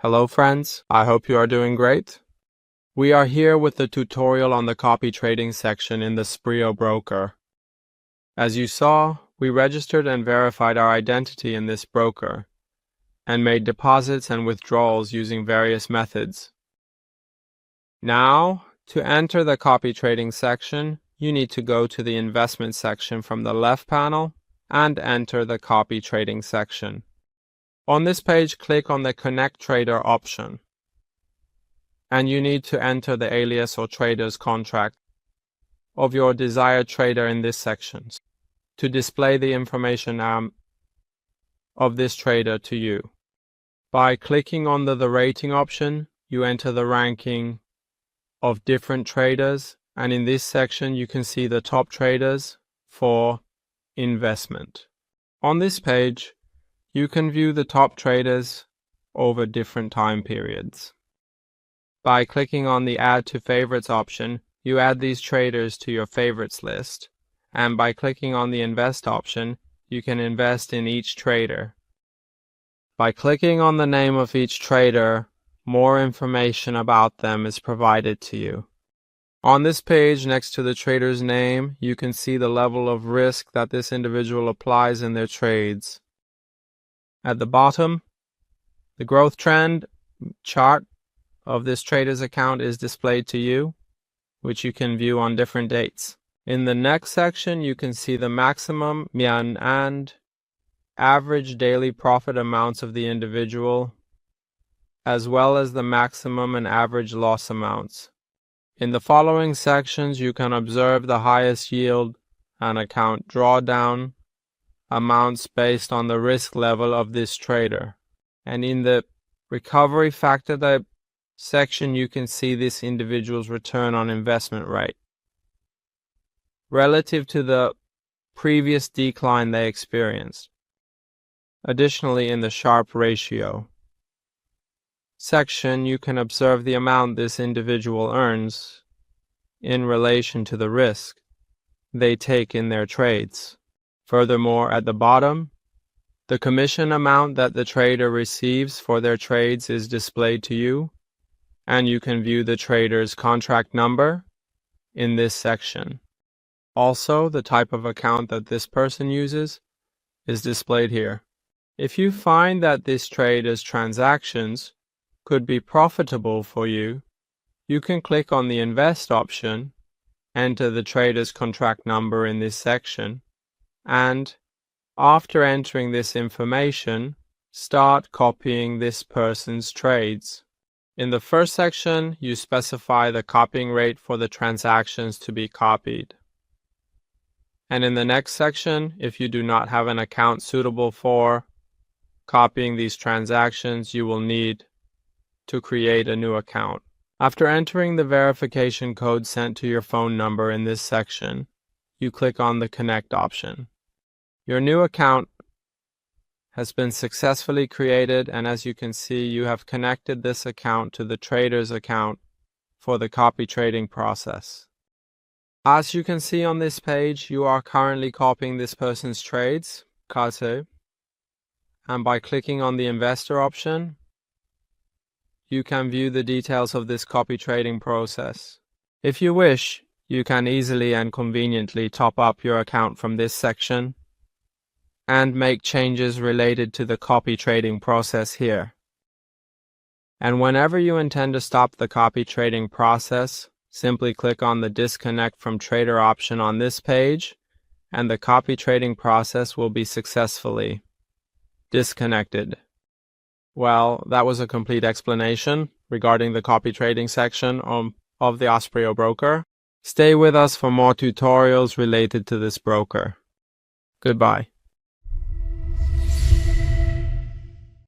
Hello friends, I hope you are doing great. We are here with the tutorial on the copy trading section in the Esperio broker. As you saw, we registered and verified our identity in this broker and made deposits and withdrawals using various methods. Now, to enter the copy trading section, you need to go to the investment section from the left panel and enter the copy trading section. On this page, click on the Connect Trader option, and you need to enter the alias or trader's contract of your desired trader in this section to display the information of this trader to you. By clicking on the rating option, you enter the ranking of different traders, and in this section you can see the top traders for investment. On this page, you can view the top traders over different time periods. By clicking on the Add to Favorites option, you add these traders to your favorites list, and by clicking on the Invest option, you can invest in each trader. By clicking on the name of each trader, more information about them is provided to you. On this page, next to the trader's name, you can see the level of risk that this individual applies in their trades. At the bottom, the growth trend chart of this trader's account is displayed to you, which you can view on different dates. In the next section, you can see the maximum, median, and average daily profit amounts of the individual, as well as the maximum and average loss amounts. In the following sections, you can observe the highest yield and account drawdown amounts based on the risk level of this trader. And in the recovery factor section, you can see this individual's return on investment rate relative to the previous decline they experienced. Additionally, in the Sharpe ratio section, you can observe the amount this individual earns in relation to the risk they take in their trades. Furthermore, at the bottom, the commission amount that the trader receives for their trades is displayed to you, and you can view the trader's contract number in this section. Also, the type of account that this person uses is displayed here. If you find that this trader's transactions could be profitable for you, you can click on the Invest option, enter the trader's contract number in this section, and after entering this information, start copying this person's trades. In the first section, you specify the copying rate for the transactions to be copied. And in the next section, if you do not have an account suitable for copying these transactions, you will need to create a new account. After entering the verification code sent to your phone number in this section, you click on the Connect option. Your new account has been successfully created, and as you can see, you have connected this account to the trader's account for the copy trading process. As you can see on this page, you are currently copying this person's trades, and by clicking on the Investor option, you can view the details of this copy trading process. If you wish, you can easily and conveniently top up your account from this section and make changes related to the copy trading process here. And whenever you intend to stop the copy trading process, simply click on the Disconnect from Trader option on this page, and the copy trading process will be successfully disconnected. Well, that was a complete explanation regarding the copy trading section of the Esperio broker. Stay with us for more tutorials related to this broker. Goodbye.